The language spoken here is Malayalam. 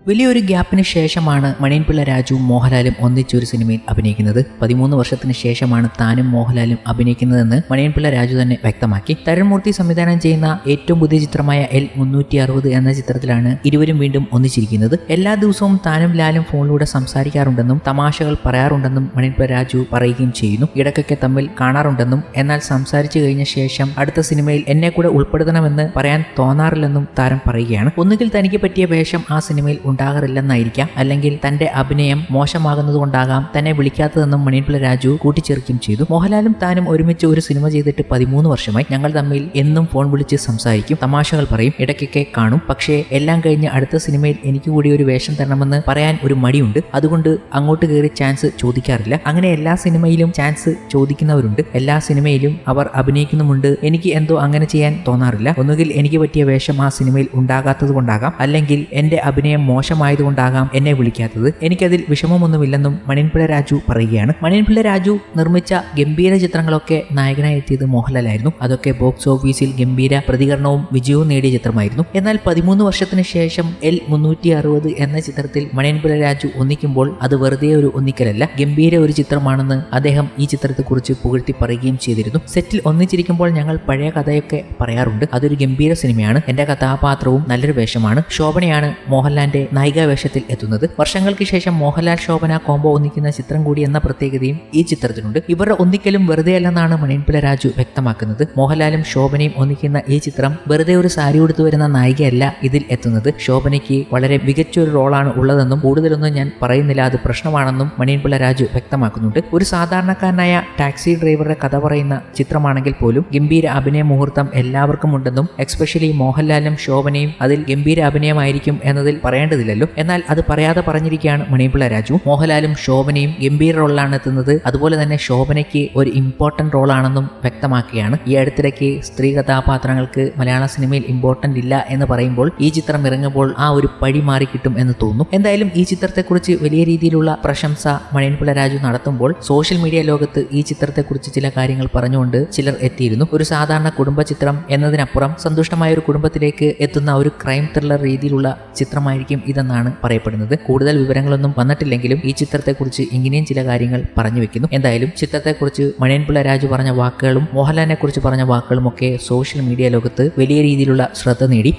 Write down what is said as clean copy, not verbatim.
വലിയൊരു ഗ്യാപ്പിന് ശേഷമാണ് മണിയൻപിള്ള രാജുവും മോഹൻലാലും ഒന്നിച്ചൊരു സിനിമയിൽ അഭിനയിക്കുന്നത്. 13 വർഷത്തിന് ശേഷമാണ് താനും മോഹൻലാലും അഭിനയിക്കുന്നതെന്ന് മണിയൻപിള്ള രാജു തന്നെ വ്യക്തമാക്കി. തരുൺമൂർത്തി സംവിധാനം ചെയ്യുന്ന ഏറ്റവും പുതിയ ചിത്രമായ L360 എന്ന ചിത്രത്തിലാണ് ഇരുവരും വീണ്ടും ഒന്നിച്ചിരിക്കുന്നത്. എല്ലാ ദിവസവും താനും ലാലും ഫോണിലൂടെ സംസാരിക്കാറുണ്ടെന്നും തമാശകൾ പറയാറുണ്ടെന്നും മണിയൻപിള്ള രാജു പറയുകയും ചെയ്യുന്നു. ഇടയ്ക്കൊക്കെ തമ്മിൽ കാണാറുണ്ടെന്നും എന്നാൽ സംസാരിച്ചു കഴിഞ്ഞ ശേഷം അടുത്ത സിനിമയിൽ എന്നെ കൂടെ ഉൾപ്പെടുത്തണമെന്ന് പറയാൻ തോന്നാറില്ലെന്നും താരം പറയുകയാണ്. ഒന്നുകിൽ തനിക്ക് പറ്റിയ വേഷം ആ സിനിമയിൽ ഉണ്ടാകാറില്ലെന്നായിരിക്കാം, അല്ലെങ്കിൽ തന്റെ അഭിനയം മോശമാകുന്നതുകൊണ്ടാകാം തന്നെ വിളിക്കാത്തതെന്നും മണിയൻപിള്ള രാജു കൂട്ടിച്ചേർക്കുകയും ചെയ്തു. മോഹൻലാലും താനും ഒരുമിച്ച് ഒരു സിനിമ ചെയ്തിട്ട് 13 വർഷമായി. ഞങ്ങൾ തമ്മിൽ എന്നും ഫോൺ വിളിച്ച് സംസാരിക്കും, തമാശകൾ പറയും, ഇടയ്ക്കൊക്കെ കാണും. പക്ഷേ എല്ലാം കഴിഞ്ഞ് അടുത്ത സിനിമയിൽ എനിക്ക് കൂടി ഒരു വേഷം തരണമെന്ന് പറയാൻ ഒരു മടിയുണ്ട്. അതുകൊണ്ട് അങ്ങോട്ട് കയറി ചാൻസ് ചോദിക്കാറില്ല. അങ്ങനെ എല്ലാ സിനിമയിലും ചാൻസ് ചോദിക്കുന്നവരുണ്ട്, എല്ലാ സിനിമയിലും അവർ അഭിനയിക്കുന്നുമുണ്ട്. എനിക്ക് എന്തോ അങ്ങനെ ചെയ്യാൻ തോന്നാറില്ല. ഒന്നുകിൽ എനിക്ക് പറ്റിയ വേഷം ആ സിനിമയിൽ ഉണ്ടാകാത്തത് കൊണ്ടാകാം, അല്ലെങ്കിൽ എന്റെ അഭിനയം മോശമായതുകൊണ്ടാകാം എന്നെ വിളിക്കാത്തത്. എനിക്കതിൽ വിഷമമൊന്നുമില്ലെന്നും മണിയൻപിള്ള രാജു പറയുകയാണ്. മണിയൻപിള്ള രാജു നിർമ്മിച്ച ഗംഭീര ചിത്രങ്ങളൊക്കെ നായകനായി എത്തിയത് മോഹൻലാലായിരുന്നു. അതൊക്കെ ബോക്സ് ഓഫീസിൽ ഗംഭീര പ്രതികരണവും വിജയവും നേടിയ ചിത്രമായിരുന്നു. എന്നാൽ 13 വർഷത്തിന് ശേഷം L360 എന്ന ചിത്രത്തിൽ മണിയൻപിള്ള രാജു ഒന്നിക്കുമ്പോൾ അത് വെറുതെ ഒരു ഒന്നിക്കലല്ല, ഗംഭീര ഒരു ചിത്രമാണെന്ന് അദ്ദേഹം ഈ ചിത്രത്തെക്കുറിച്ച് പുകഴ്ത്തി പറയുകയും ചെയ്തിരുന്നു. സെറ്റിൽ ഒന്നിച്ചിരിക്കുമ്പോൾ ഞങ്ങൾ പഴയ കഥയൊക്കെ പറയാറുണ്ട്. അതൊരു ഗംഭീര സിനിമയാണ്. എന്റെ കഥാപാത്രവും നല്ലൊരു വേഷമാണ്. ശോഭനയാണ് മോഹൻലാലിന്റെ നായികാ വേഷത്തിൽ എത്തുന്നത്. വർഷങ്ങൾക്ക് ശേഷം മോഹൻലാൽ ശോഭന കോംബോ ഒന്നിക്കുന്ന ചിത്രം കൂടി എന്ന പ്രത്യേകതയും ഈ ചിത്രത്തിനുണ്ട്. ഇവരുടെ ഒന്നിക്കലും വെറുതെ അല്ലെന്നാണ് മണിയൻപിള്ള രാജു വ്യക്തമാക്കുന്നത്. മോഹൻലാലും ശോഭനയും ഒന്നിക്കുന്ന ഈ ചിത്രം വെറുതെ ഒരു സാരി ഉടുത്തു വരുന്ന നായികയല്ല ഇതിൽ എത്തുന്നത്. ശോഭനയ്ക്ക് വളരെ മികച്ചൊരു റോളാണ് ഉള്ളതെന്നും കൂടുതലൊന്നും ഞാൻ പറയുന്നില്ല, അത് പ്രശ്നമാണെന്നും മണിയൻപിള്ള രാജു വ്യക്തമാക്കുന്നുണ്ട്. ഒരു സാധാരണക്കാരനായ ടാക്സി ഡ്രൈവറുടെ കഥ പറയുന്ന ചിത്രമാണെങ്കിൽ പോലും ഗംഭീര അഭിനയ മുഹൂർത്തം എല്ലാവർക്കും ഉണ്ടെന്നും എക്സ്പെഷ്യലി മോഹൻലാലും ശോഭനയും അതിൽ ഗംഭീര അഭിനയമായിരിക്കും എന്നതിൽ പറയേണ്ടതില്ലല്ലോ. എന്നാൽ അത് പറയാതെ പറഞ്ഞിരിക്കുകയാണ് മണിയൻപിള്ള രാജു. മോഹൻലാലും ശോഭനയും ഗംഭീര റോളിലാണ് എത്തുന്നത്. അതുപോലെ തന്നെ ശോഭനയ്ക്ക് ഒരു ഇമ്പോർട്ടന്റ് റോളാണെന്നും വ്യക്തമാക്കുകയാണ്. ഈ അടുത്തിടയ്ക്ക് സ്ത്രീ കഥാപാത്രങ്ങൾക്ക് മലയാള സിനിമയിൽ ഇമ്പോർട്ടന്റ് ഇല്ല എന്ന് പറയുമ്പോൾ ഈ ചിത്രം ഇറങ്ങുമ്പോൾ ആ ഒരു പഴി മാറി കിട്ടും എന്ന് തോന്നുന്നു. എന്തായാലും ഈ ചിത്രത്തെക്കുറിച്ച് വലിയ രീതിയിലുള്ള പ്രശംസ മണിയൻപിള്ള രാജു നടത്തുമ്പോൾ സോഷ്യൽ മീഡിയ ലോകത്ത് ഈ ചിത്രത്തെക്കുറിച്ച് ചില കാര്യങ്ങൾ പറഞ്ഞുകൊണ്ട് ചിലർ എത്തിയിരുന്നു. ഒരു സാധാരണ കുടുംബ ചിത്രം എന്നതിനപ്പുറം സന്തുഷ്ടമായ ഒരു കുടുംബത്തിലേക്ക് എത്തുന്ന ഒരു ക്രൈം ത്രില്ലർ രീതിയിലുള്ള ചിത്രമായിരിക്കും ഇതെന്നാണ് പറയപ്പെടുന്നത്. കൂടുതൽ വിവരങ്ങളൊന്നും വന്നിട്ടില്ലെങ്കിലും ഈ ചിത്രത്തെക്കുറിച്ച് ഇങ്ങനെയും ചില കാര്യങ്ങൾ പറഞ്ഞു വെക്കുന്നു. എന്തായാലും ചിത്രത്തെക്കുറിച്ച് മണിയൻപിള്ള രാജു പറഞ്ഞ വാക്കുകളും മോഹൻലാലിനെ കുറിച്ച് പറഞ്ഞ വാക്കുകളും ഒക്കെ സോഷ്യൽ മീഡിയ ലോകത്ത് വലിയ രീതിയിലുള്ള ശ്രദ്ധ നേടി.